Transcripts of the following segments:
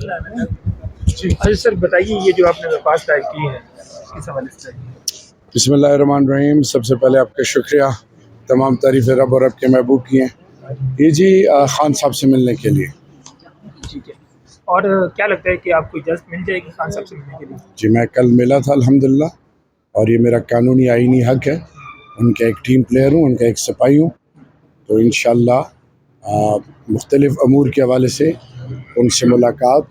جی اچھا سر بتائیے یہ جو آپ نے درخواست دائر کی ہے کس حوالے سے دائر کی ہے؟ بسم اللہ الرحمن الرحیم. سب سے پہلے آپ کا شکریہ. تمام تعریف رب اور رب کے محبوب کی ہیں. یہ جی خان صاحب سے ملنے کے لیے. ٹھیک ہے. اور کیا لگتا ہے کہ آپ کو اجازت مل جائے گی خان صاحب سے ملنے کے لیے؟ جی میں کل ملا تھا الحمدللہ، اور یہ میرا قانونی آئینی حق ہے. ان کا ایک ٹیم پلیئر ہوں، ان کا ایک سپاہی ہوں، تو انشاءاللہ مختلف امور کے حوالے سے ان سے ملاقات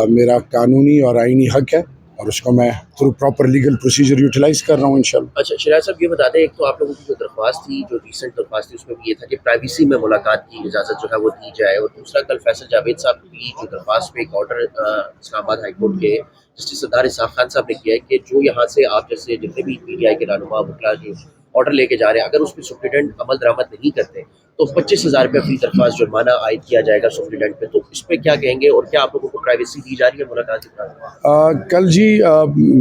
میرا قانونی اور آئینی حق ہے، اور اس کو میں through proper legal procedure utilise کر رہا ہوں انشاءاللہ. اچھا شریعت صاحب یہ بتا دیں، ایک تو آپ لوگوں کی جو درخواست تھی، جو ریسنٹ درخواست تھی، اس میں بھی یہ تھا کہ پرائیویسی میں ملاقات کی اجازت جو ہے وہ دی جائے، اور دوسرا کل فیصل جاوید صاحب کی جو درخواست پہ ایک آرڈر اسلام آباد ہائی کورٹ کے جسٹس سردار اسحاق خان صاحب نے کیا ہے کہ جو یہاں سے آپ جیسے جتنے بھی پی ٹی آئی کے رہنما وکلا جو آرڈر لے کے جا رہے ہیں، اگر اس پہ سپرنٹینڈنٹ عمل درآمد نہیں کرتے تو 25,000 روپے فی درخواست جرمانہ عائد کیا جائے گا سپرنٹینڈنٹ پہ. تو اس پہ کیا کہیں گے، اور کیا آپ لوگوں کو پرائیویسی دی جا رہی ہے ملاقات کے دوران؟ کل جی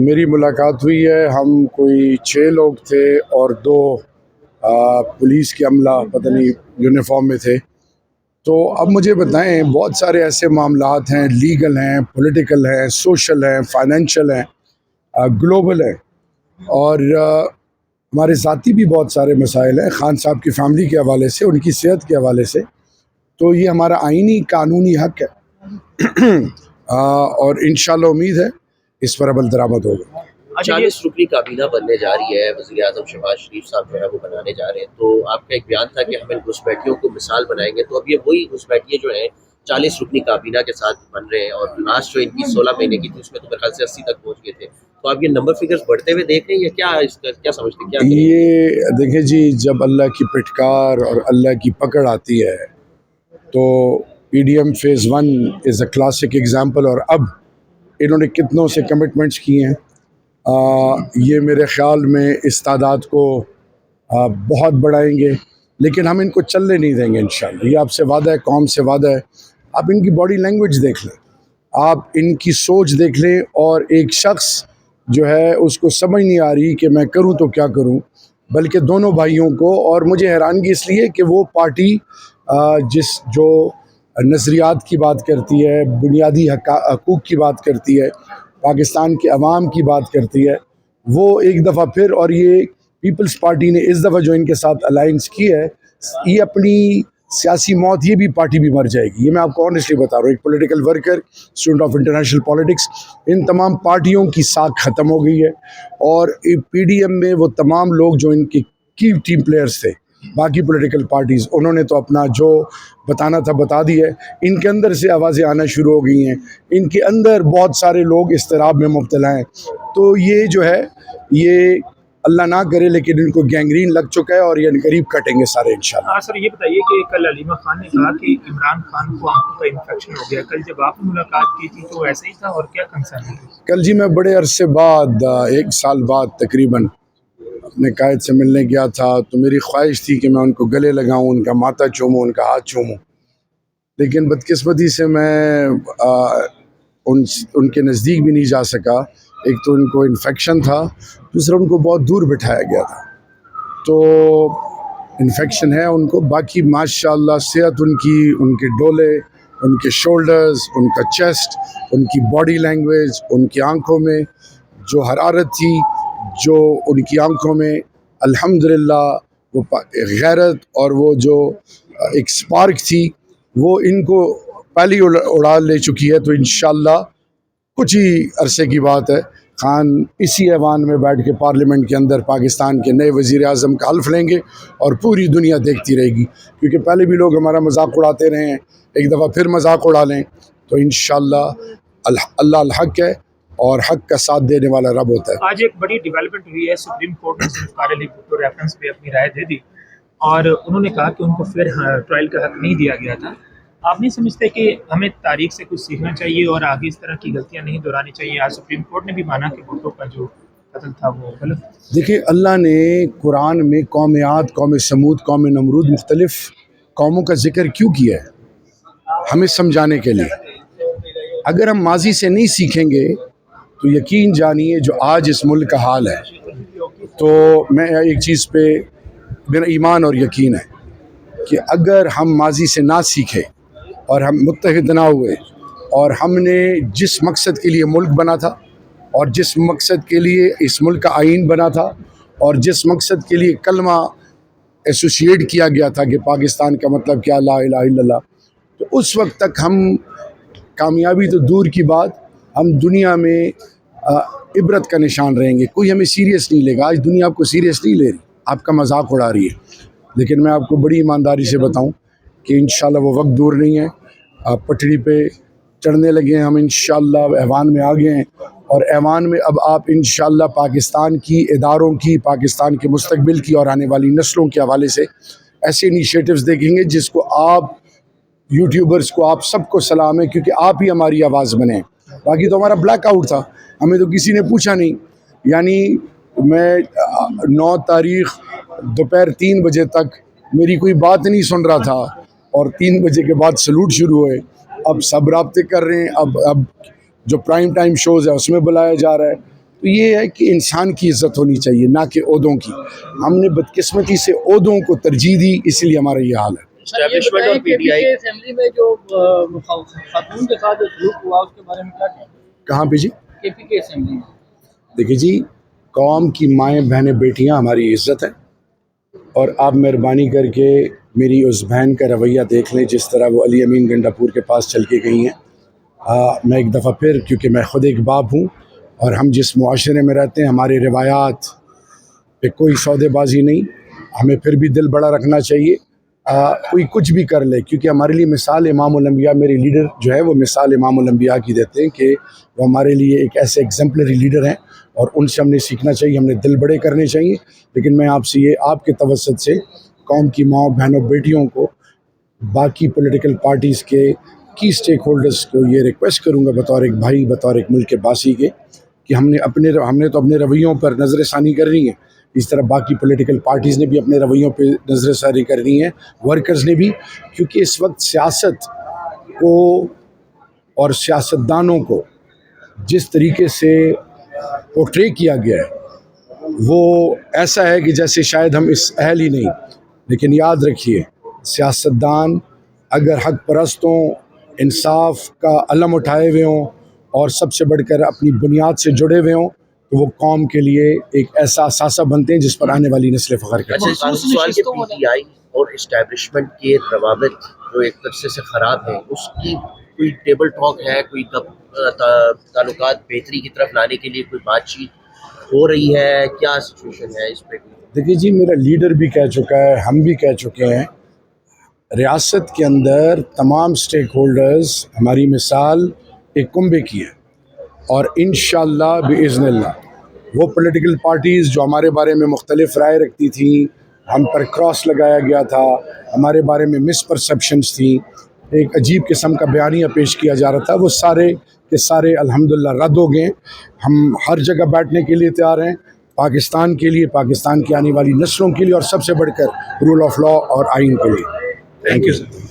میری ملاقات ہوئی ہے. ہم کوئی 6 لوگ تھے اور 2 پولیس کے عملہ پتہ نہیں یونیفارم میں تھے. تو اب مجھے بتائیں، بہت سارے ایسے معاملات ہیں، لیگل ہیں، پولیٹیکل ہیں، سوشل ہیں، فائنینشیل ہیں، گلوبل ہیں، اور ہمارے ذاتی بھی بہت سارے مسائل ہیں خان صاحب کی فیملی کے حوالے سے، ان کی صحت کے حوالے سے. تو یہ ہمارا آئینی قانونی حق ہے، اور انشاءاللہ امید ہے اس پر عمل درآمد ہوگا. 40 رکنی کابینہ بننے جا رہی ہے، وزیر اعظم شہباز شریف صاحب جو ہے وہ بنانے جا رہے ہیں. تو آپ کا ایک بیان تھا کہ ہم ان گھسپیٹیوں کو مثال بنائیں گے، تو اب یہ وہی گھسپیٹیے جو ہیں 40 رکنی کابینہ کے ساتھ بن رہے ہیں، اور لاسٹ جو ان کی 16 مہینے کی تھی اس میں تو میرے خیال سے 80 تک پہنچ گئے تھے. تو آپ یہ نمبر فگرز بڑھتے ہوئے دیکھ رہے ہیں یا کیا اس کا کیا سمجھتے ہیں، کیا کریں؟ یہ دیکھیں جی، جب اللہ کی پٹکار اور اللہ کی پکڑ آتی ہے تو P D M phase 1 is a classic example. اور اب انہوں نے کتنوں سے کمٹمنٹس کی ہیں. یہ میرے خیال میں اس تعداد کو بہت بڑھائیں گے، لیکن ہم ان کو چلنے نہیں دیں گے انشاءاللہ. یہ آپ سے وعدہ ہے، قوم سے وعدہ ہے. آپ ان کی باڈی لینگویج دیکھ لیں، آپ ان کی سوچ دیکھ لیں، اور ایک شخص جو ہے اس کو سمجھ نہیں آ رہی کہ میں کروں تو کیا کروں، بلکہ دونوں بھائیوں کو. اور مجھے حیرانگی اس لیے کہ وہ پارٹی جو نظریات کی بات کرتی ہے، بنیادی حقوق کی بات کرتی ہے، پاکستان کے عوام کی بات کرتی ہے، وہ ایک دفعہ پھر، اور یہ پیپلز پارٹی نے اس دفعہ جو ان کے ساتھ الائنس کی ہے، یہ اپنی سیاسی موت، یہ بھی پارٹی بھی مر جائے گی. یہ میں آپ کو آنیسٹلی بتا رہا ہوں، ایک political worker, student of international politics, ان تمام پارٹیوں کی ساکھ ختم ہو گئی ہے. اور پی ڈی ایم میں وہ تمام لوگ جو ان کے کی ٹیم پلیئرز تھے، باقی پولیٹیکل پارٹیز، انہوں نے تو اپنا جو بتانا تھا بتا دی ہے. ان کے اندر سے آوازیں آنا شروع ہو گئی ہیں، ان کے اندر بہت سارے لوگ اضطراب میں مبتلا ہیں. تو یہ جو ہے، یہ اللہ نہ کرے لیکن ان کو گینگرین لگ چکا ہے، اور یہ قریب کٹیں گے سارے انشاءاللہ. سر یہ بتائیے کہ کل علیمہ خان نے کہا کہ عمران خان کو آنکھوں کا انفیکشن ہو گیا. کل جب آپ نے ملاقات کی تھی تو ایسا ہی تھا، اور کیا کنسرن ہے؟ کل جی میں بڑے عرصے بعد 1 سال بعد تقریباً اپنے قائد سے ملنے گیا تھا. تو میری خواہش تھی کہ میں ان کو گلے لگاؤں، ان کا ماتھا چوموں، ان کا ہاتھ چوموں، لیکن بدقسمتی سے میں ان کے نزدیک بھی نہیں جا سکا. ایک تو ان کو انفیکشن تھا، دوسرا ان کو بہت دور بٹھایا گیا تھا. تو انفیکشن ہے ان کو، باقی ماشاءاللہ صحت ان کی، ان کے ڈولے، ان کے شولڈرز، ان کا چیسٹ، ان کی باڈی لینگویج، ان کی آنکھوں میں جو حرارت تھی، جو ان کی آنکھوں میں الحمدللہ وہ غیرت اور وہ جو ایک سپارک تھی، وہ ان کو پہلی اڑا لے چکی ہے. تو انشاءاللہ کچھ ہی عرصے کی بات ہے، خان اسی ایوان میں بیٹھ کے پارلیمنٹ کے اندر پاکستان کے نئے وزیر اعظم کا حلف لیں گے، اور پوری دنیا دیکھتی رہے گی. کیونکہ پہلے بھی لوگ ہمارا مذاق اڑاتے رہے ہیں، ایک دفعہ پھر مذاق اڑا لیں. تو انشاءاللہ اللہ الحق ہے، اور حق کا ساتھ دینے والا رب ہوتا ہے. آج ایک بڑی ڈیولپمنٹ ہوئی ہے، سپریم کورٹ نے ذوالفقار علی بھٹو ریفرنس پہ اپنی رائے دے دی، اور انہوں نے کہا کہ ان کو پھر ٹرائل کا حق نہیں دیا گیا تھا. آپ نہیں سمجھتے کہ ہمیں تاریخ سے کچھ سیکھنا چاہیے اور آگے اس طرح کی غلطیاں نہیں دہرانی چاہیے؟ آج سپریم کورٹ نے بھی مانا کہ بھٹو کا جو قتل تھا وہ غلط. دیکھیں، اللہ نے قرآن میں قوم عاد، قوم سمود، قوم نمرود، مختلف قوموں کا ذکر کیوں کیا ہے؟ ہمیں سمجھانے کے لیے. اگر ہم ماضی سے نہیں سیکھیں گے تو یقین جانیے جو آج اس ملک کا حال ہے. تو میں ایک چیز پہ میرا ایمان اور یقین ہے کہ اگر ہم ماضی سے نہ سیکھے اور ہم متحد نہ ہوئے اور ہم نے جس مقصد کے لیے ملک بنا تھا اور جس مقصد کے لیے اس ملک کا آئین بنا تھا اور جس مقصد کے لیے کلمہ ایسوسیٹ کیا گیا تھا کہ پاکستان کا مطلب کیا لا الہ الا اللہ، تو اس وقت تک ہم کامیابی تو دور کی بات، ہم دنیا میں عبرت کا نشان رہیں گے. کوئی ہمیں سیریس نہیں لے گا. آج دنیا آپ کو سیریس نہیں لے رہی، آپ کا مذاق اڑا رہی ہے. لیکن میں آپ کو بڑی ایمانداری سے بتاؤں کہ انشاءاللہ وہ وقت دور نہیں ہے. پٹڑی پہ چڑھنے لگے ہیں ہم، انشاءاللہ ایوان میں آ گئے ہیں، اور ایوان میں اب آپ انشاءاللہ پاکستان کی اداروں کی، پاکستان کے مستقبل کی اور آنے والی نسلوں کے حوالے سے ایسے انیشیٹوز دیکھیں گے جس کو آپ یوٹیوبرز کو آپ سب کو سلام ہے، کیونکہ آپ ہی ہماری آواز بنے ہیں. باقی تو ہمارا بلیک آؤٹ تھا، ہمیں تو کسی نے پوچھا نہیں. یعنی میں 9 تاریخ دوپہر 3 بجے تک میری کوئی بات نہیں سن رہا تھا، اور 3 بجے کے بعد سلوٹ شروع ہوئے. اب سب رابطے کر رہے ہیں، اب جو پرائم ٹائم شوز ہے اس میں بلایا جا رہا ہے. تو یہ ہے کہ انسان کی عزت ہونی چاہیے، نہ کہ عہدوں کی. ہم نے بدقسمتی سے عہدوں کو ترجیح دی، اس لیے ہمارا یہ حال ہے. اسٹیبلشمنٹ اور پی ٹی آئی اسمبلی میں جو خاتون کے ساتھ جو سلوک ہوا اس کے بارے میں کیا کہیں؟ کہاں پہ جی؟ کے پی کے اسمبلی میں. دیکھیے جی، قوم کی مائیں بہنیں بیٹیاں ہماری عزت ہے، اور آپ مہربانی کر کے میری اس بہن کا رویہ دیکھ لیں جس طرح وہ علی امین گنڈا پور کے پاس چل کے گئی ہیں. میں ایک دفعہ پھر، کیونکہ میں خود ایک باپ ہوں اور ہم جس معاشرے میں رہتے ہیں ہمارے روایات پہ کوئی سودے بازی نہیں، ہمیں پھر بھی دل بڑا رکھنا چاہیے. کوئی کچھ بھی کر لے، کیونکہ ہمارے لیے مثال امام الانبیاء، میرے لیڈر جو ہے وہ مثال امام الانبیاء کی دیتے ہیں کہ وہ ہمارے لیے ایک ایسے ایگزمپلری لیڈر ہیں، اور ان سے ہم نے سیکھنا چاہیے، ہم نے دل بڑے کرنے چاہیے. لیکن میں آپ سے یہ آپ کے توسط سے قوم کی ماں بہنوں بیٹیوں کو، باقی پولیٹیکل پارٹیز کے کی اسٹیک ہولڈرز کو یہ ریکویسٹ کروں گا بطور ایک بھائی، بطور ایک ملک کے باسی کے، کہ ہم نے تو اپنے رویوں پر نظر ثانی کرنی ہے. اس طرح باقی پولیٹیکل پارٹیز نے بھی اپنے رویوں پہ نظر ثانی کرنی ہے، ورکرز نے بھی، کیونکہ اس وقت سیاست کو اور سیاستدانوں کو جس طریقے سے پورٹرے کیا گیا ہے وہ ایسا ہے کہ جیسے شاید ہم اس اہل ہی نہیں. لیکن یاد رکھیے، سیاستدان اگر حق پرستوں، انصاف کا علم اٹھائے ہوئے ہوں اور سب سے بڑھ کر اپنی بنیاد سے جڑے ہوئے ہوں، تو وہ قوم کے لیے ایک ایسا اثاثہ بنتے ہیں جس پر آنے والی نسلیں فخر کریں. اچھا، سوال کہ پی ٹی آئی اور اسٹیبلشمنٹ کے روابط جو ایک عرصے سے خراب ہیں، اس کی کوئی ٹیبل ٹاک ہے، کوئی تعلقات بہتری کی طرف لانے کے لیے کوئی بات چیت ہو رہی ہے؟ کیا سچویشن ہے اس پہ؟ دیکھیے جی، میرا لیڈر بھی کہہ چکا ہے، ہم بھی کہہ چکے ہیں، ریاست کے اندر تمام سٹیک ہولڈرز ہماری مثال ایک کنبے کی ہے، اور انشاءاللہ بإذن اللہ وہ پولیٹیکل پارٹیز جو ہمارے بارے میں مختلف رائے رکھتی تھیں، ہم پر کراس لگایا گیا تھا، ہمارے بارے میں مس پرسیپشنز تھیں، ایک عجیب قسم کا بیانیہ پیش کیا جا رہا تھا، وہ سارے کے سارے الحمدللہ رد ہو گئے. ہم ہر جگہ بیٹھنے کے لیے تیار ہیں، پاکستان کے لیے، پاکستان کی آنے والی نسلوں کے لیے، اور سب سے بڑھ کر رول آف لا اور آئین کے لیے. Thank you sir.